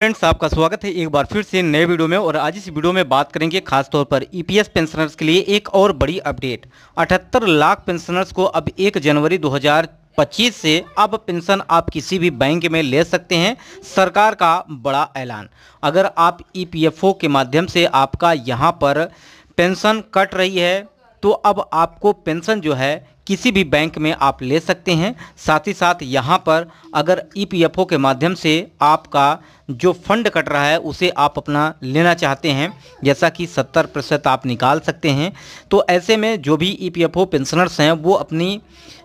Friends, आपका स्वागत है एक बार फिर से नए वीडियो में। और आज इस वीडियो में बात करेंगे खास तौर पर ईपीएस पेंशनर्स के लिए एक और बड़ी अपडेट। 78 लाख पेंशनर्स को अब 1 जनवरी 2025 से अब पेंशन आप किसी भी बैंक में ले सकते हैं। सरकार का बड़ा ऐलान। अगर आप ईपीएफओ के माध्यम से आपका यहां पर पेंशन कट रही है तो अब आपको पेंशन जो है किसी भी बैंक में आप ले सकते हैं। साथ ही साथ यहाँ पर अगर ईपीएफओ के माध्यम से आपका जो फंड कट रहा है उसे आप अपना लेना चाहते हैं, जैसा कि 70% आप निकाल सकते हैं, तो ऐसे में जो भी ईपीएफओ पेंशनर्स हैं वो अपनी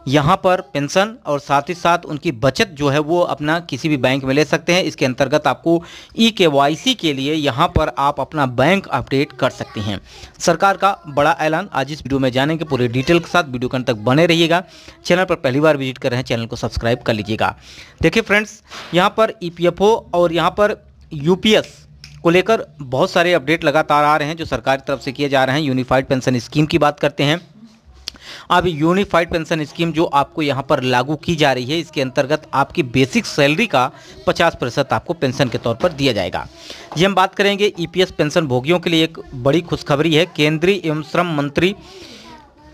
यहाँ पर पेंशन और साथ ही साथ उनकी बचत जो है वो अपना किसी भी बैंक में ले सकते हैं। इसके अंतर्गत आपको ई-केवाईसी के लिए यहाँ पर आप अपना बैंक अपडेट कर सकते हैं। सरकार का बड़ा ऐलान आज इस वीडियो में जानेंगे पूरे डिटेल के साथ। वीडियो के अंत तक बने रहिएगा। चैनल पर पहली बार विजिट कर रहे हैं, चैनल को सब्सक्राइब कर लीजिएगा। देखिए फ्रेंड्स, यहाँ पर ईपीएफओ और यहाँ पर यूपीएस को लेकर बहुत सारे अपडेट लगातार आ रहे हैं जो सरकार की तरफ से किए जा रहे हैं। यूनिफाइड पेंशन स्कीम की बात करते हैं। अब यूनिफाइड पेंशन स्कीम जो आपको यहाँ पर लागू की जा रही है, इसके अंतर्गत आपकी बेसिक सैलरी का 50% आपको पेंशन के तौर पर दिया जाएगा। ये हम बात करेंगे ईपीएस पेंशन भोगियों के लिए एक बड़ी खुशखबरी है। केंद्रीय एवं श्रम मंत्री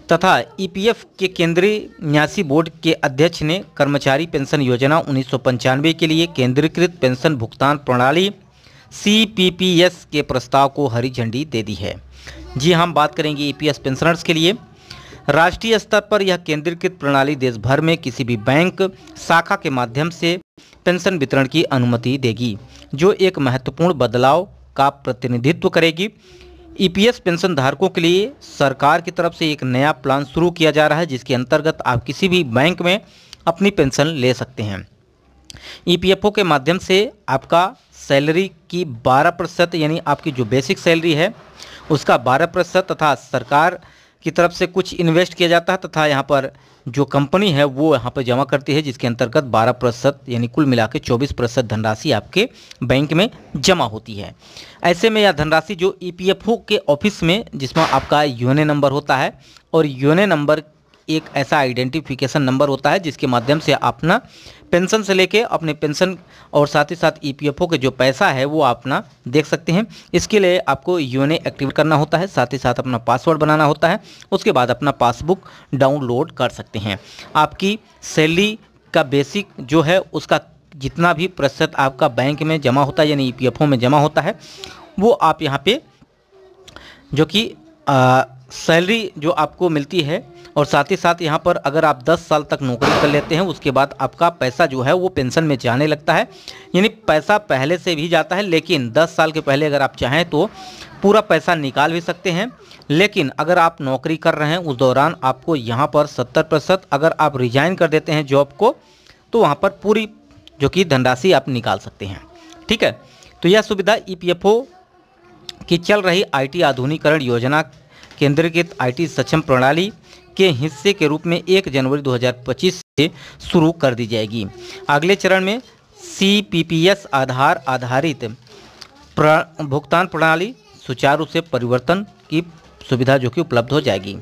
तथा ईपीएफ के केंद्रीय न्यासी बोर्ड के अध्यक्ष ने कर्मचारी पेंशन योजना 1995 के लिए केंद्रीकृत पेंशन भुगतान प्रणाली सीपीपीएस के प्रस्ताव को हरी झंडी दे दी है। जी, हम बात करेंगे ईपीएस पेंशनर्स के लिए। राष्ट्रीय स्तर पर यह केंद्रीकृत प्रणाली देश भर में किसी भी बैंक शाखा के माध्यम से पेंशन वितरण की अनुमति देगी, जो एक महत्वपूर्ण बदलाव का प्रतिनिधित्व करेगी। ईपीएस पेंशन धारकों के लिए सरकार की तरफ से एक नया प्लान शुरू किया जा रहा है, जिसके अंतर्गत आप किसी भी बैंक में अपनी पेंशन ले सकते हैं। ईपीएफओ के माध्यम से आपका सैलरी की 12%, यानी आपकी जो बेसिक सैलरी है उसका 12% तथा सरकार की तरफ से कुछ इन्वेस्ट किया जाता है तथा यहाँ पर जो कंपनी है वो यहाँ पर जमा करती है, जिसके अंतर्गत 12% यानी कुल मिला के 24% धनराशि आपके बैंक में जमा होती है। ऐसे में यह धनराशि जो ईपीएफओ के ऑफिस में, जिसमें आपका यूएनए नंबर होता है, और यूएनए नंबर एक ऐसा आइडेंटिफिकेशन नंबर होता है जिसके माध्यम से अपना पेंशन से लेके अपने पेंशन और साथ ही साथ ईपीएफओ के जो पैसा है वो आप अपना देख सकते हैं। इसके लिए आपको यूएनए एक्टिवेट करना होता है, साथ ही साथ अपना पासवर्ड बनाना होता है। उसके बाद अपना पासबुक डाउनलोड कर सकते हैं। आपकी सैलरी का बेसिक जो है उसका जितना भी प्रतिशत आपका बैंक में जमा होता है यानी ईपीएफओ में जमा होता है, वो आप यहाँ पे जो कि सैलरी जो आपको मिलती है, और साथ ही साथ यहाँ पर अगर आप 10 साल तक नौकरी कर लेते हैं उसके बाद आपका पैसा जो है वो पेंशन में जाने लगता है। यानी पैसा पहले से भी जाता है, लेकिन 10 साल के पहले अगर आप चाहें तो पूरा पैसा निकाल भी सकते हैं। लेकिन अगर आप नौकरी कर रहे हैं उस दौरान आपको यहाँ पर 70%, अगर आप रिजाइन कर देते हैं जॉब को तो वहाँ पर पूरी जो कि धनराशि आप निकाल सकते हैं। ठीक है, तो यह सुविधा ईपीएफओ की चल रही आईटी आधुनिकीकरण योजना केंद्रीकृत आईटी सक्षम प्रणाली के हिस्से के रूप में 1 जनवरी 2025 से शुरू कर दी जाएगी। अगले चरण में सीपीपीएस आधार आधारित भुगतान प्रणाली सुचारू रूप से परिवर्तन की सुविधा जो कि उपलब्ध हो जाएगी।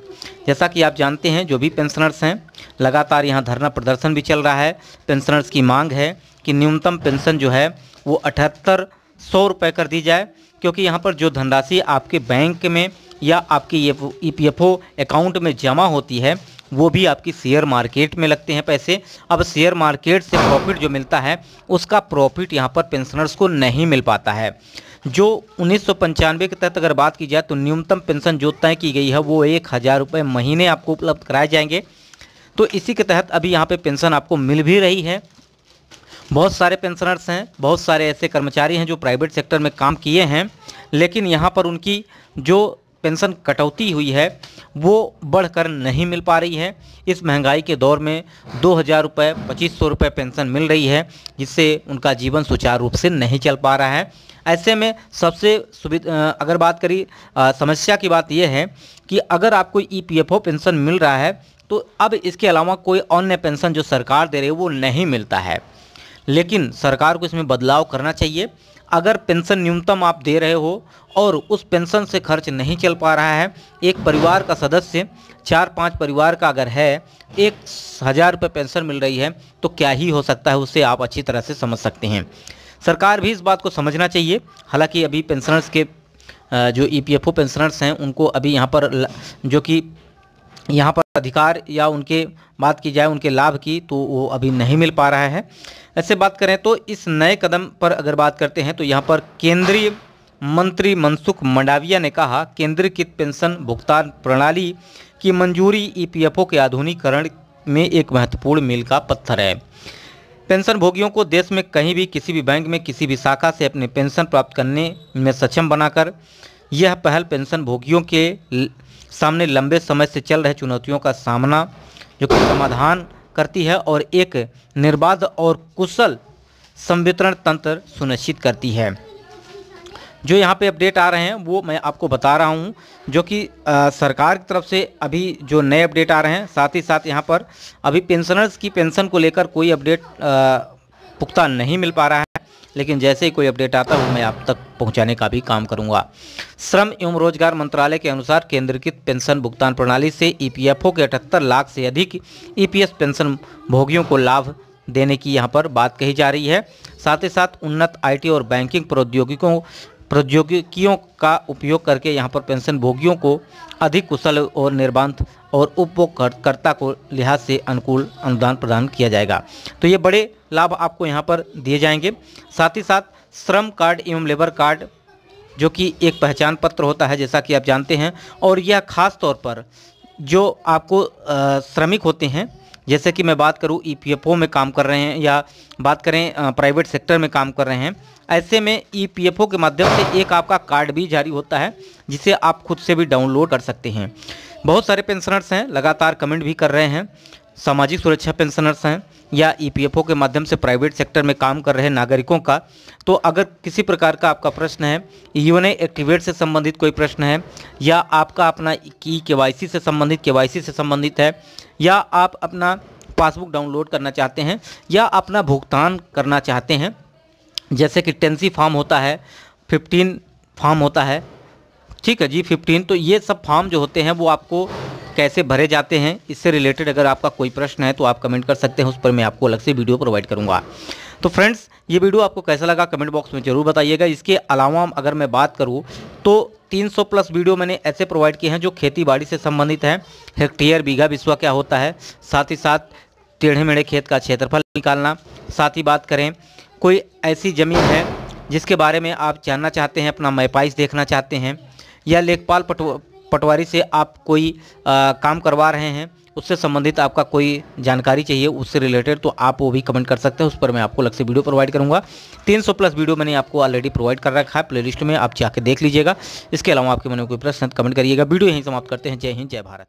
जैसा कि आप जानते हैं, जो भी पेंशनर्स हैं लगातार यहाँ धरना प्रदर्शन भी चल रहा है। पेंशनर्स की मांग है कि न्यूनतम पेंशन जो है वो 7800 रुपये कर दी जाए, क्योंकि यहाँ पर जो धनराशि आपके बैंक में या आपके ईपीएफओ अकाउंट में जमा होती है वो भी आपकी शेयर मार्केट में लगते हैं पैसे। अब शेयर मार्केट से प्रॉफिट जो मिलता है उसका प्रॉफिट यहाँ पर पेंशनर्स को नहीं मिल पाता है। जो 1995 के तहत अगर बात की जाए तो न्यूनतम पेंशन जो तय की गई है वो 1000 रुपये महीने आपको उपलब्ध कराए जाएंगे। तो इसी के तहत अभी यहाँ पर पेंशन आपको मिल भी रही है। बहुत सारे पेंशनर्स हैं, बहुत सारे ऐसे कर्मचारी हैं जो प्राइवेट सेक्टर में काम किए हैं, लेकिन यहाँ पर उनकी जो पेंशन कटौती हुई है वो बढ़कर नहीं मिल पा रही है। इस महंगाई के दौर में 2000 रुपये 2500 रुपये पेंशन मिल रही है, जिससे उनका जीवन सुचारू रूप से नहीं चल पा रहा है। ऐसे में सबसे अगर बात करी समस्या की बात यह है कि अगर आपको ईपीएफओ पेंशन मिल रहा है तो अब इसके अलावा कोई अन्य पेंशन जो सरकार दे रही है वो नहीं मिलता है। लेकिन सरकार को इसमें बदलाव करना चाहिए। अगर पेंशन न्यूनतम आप दे रहे हो और उस पेंशन से खर्च नहीं चल पा रहा है, एक परिवार का सदस्य 4-5 परिवार का अगर है 1000 रुपये पेंशन मिल रही है तो क्या ही हो सकता है, उससे आप अच्छी तरह से समझ सकते हैं। सरकार भी इस बात को समझना चाहिए। हालांकि अभी पेंशनर्स के जो ईपीएफओ पेंशनर्स हैं उनको अभी यहाँ पर जो कि यहाँ पर अधिकार या उनके बात की जाए उनके लाभ की, तो वो अभी नहीं मिल पा रहा है। ऐसे बात करें तो इस नए कदम पर अगर बात करते हैं तो यहाँ पर केंद्रीय मंत्री मनसुख मंडाविया ने कहा, केंद्रीकृत पेंशन भुगतान प्रणाली की मंजूरी ईपीएफओ के आधुनिकीकरण में एक महत्वपूर्ण मील का पत्थर है। पेंशन भोगियों को देश में कहीं भी किसी भी बैंक में किसी भी शाखा से अपने पेंशन प्राप्त करने में सक्षम बनाकर यह पहल पेंशन भोगियों के सामने लंबे समय से चल रहे चुनौतियों का सामना जो कि समाधान करती है और एक निर्बाध और कुशल संवितरण तंत्र सुनिश्चित करती है। जो यहाँ पे अपडेट आ रहे हैं वो मैं आपको बता रहा हूँ, जो कि सरकार की तरफ से अभी जो नए अपडेट आ रहे हैं। साथ ही साथ यहाँ पर अभी पेंशनर्स की पेंशन को लेकर कोई अपडेट पुख्ता नहीं मिल पा रहा है, लेकिन जैसे ही कोई अपडेट आता है वो मैं आप तक पहुंचाने का भी काम करूंगा। श्रम एवं रोजगार मंत्रालय के अनुसार केंद्रीकृत पेंशन भुगतान प्रणाली से ईपीएफओ के 78 लाख से अधिक ईपीएस पेंशन भोगियों को लाभ देने की यहाँ पर बात कही जा रही है। साथ ही साथ उन्नत आईटी और बैंकिंग प्रौद्योगिकियों का उपयोग करके यहाँ पर पेंशन भोगियों को अधिक कुशल और निर्बाध और उपभोक्ता को लिहाज से अनुकूल अनुदान प्रदान किया जाएगा। तो ये बड़े लाभ आपको यहाँ पर दिए जाएंगे। साथ ही साथ श्रम कार्ड एवं लेबर कार्ड जो कि एक पहचान पत्र होता है, जैसा कि आप जानते हैं, और यह खास तौर पर जो आपको श्रमिक होते हैं, जैसे कि मैं बात करूं ईपीएफओ में काम कर रहे हैं या बात करें प्राइवेट सेक्टर में काम कर रहे हैं, ऐसे में ईपीएफओ के माध्यम से एक आपका कार्ड भी जारी होता है जिसे आप खुद से भी डाउनलोड कर सकते हैं। बहुत सारे पेंशनर्स हैं, लगातार कमेंट भी कर रहे हैं, सामाजिक सुरक्षा पेंशनर्स हैं या ईपीएफओ के माध्यम से प्राइवेट सेक्टर में काम कर रहे नागरिकों का। तो अगर किसी प्रकार का आपका प्रश्न है, यूएनए एक्टिवेट से संबंधित कोई प्रश्न है, या आपका अपना केवाईसी से संबंधित है, या आप अपना पासबुक डाउनलोड करना चाहते हैं, या अपना भुगतान करना चाहते हैं, जैसे कि 10C फॉर्म होता है, 15 फॉर्म होता है, ठीक है जी 15, तो ये सब फॉर्म जो होते हैं वो आपको कैसे भरे जाते हैं, इससे रिलेटेड अगर आपका कोई प्रश्न है तो आप कमेंट कर सकते हैं, उस पर मैं आपको अलग से वीडियो प्रोवाइड करूंगा। तो फ्रेंड्स, ये वीडियो आपको कैसा लगा कमेंट बॉक्स में ज़रूर बताइएगा। इसके अलावा अगर मैं बात करूं तो 300 प्लस वीडियो मैंने ऐसे प्रोवाइड किए हैं जो खेती बाड़ी से संबंधित है। हेक्टेयर बीघा बिस्वा क्या होता है, साथ ही साथ टेढ़े मेढ़े खेत का क्षेत्रफल निकालना, साथ ही बात करें कोई ऐसी ज़मीन है जिसके बारे में आप जानना चाहते हैं, अपना मैपाइस देखना चाहते हैं, या लेखपाल पटवारी से आप कोई काम करवा रहे हैं, उससे संबंधित आपका कोई जानकारी चाहिए उससे रिलेटेड, तो आप वो भी कमेंट कर सकते हैं, उस पर मैं आपको अलग से वीडियो प्रोवाइड करूंगा। 300 प्लस वीडियो मैंने आपको ऑलरेडी प्रोवाइड कर रखा है प्लेलिस्ट में, आप जाके देख लीजिएगा। इसके अलावा आपके मन में कोई प्रश्न है तो कमेंट करिएगा। वीडियो यहीं समाप्त करते हैं। जय हिंद, जय भारत।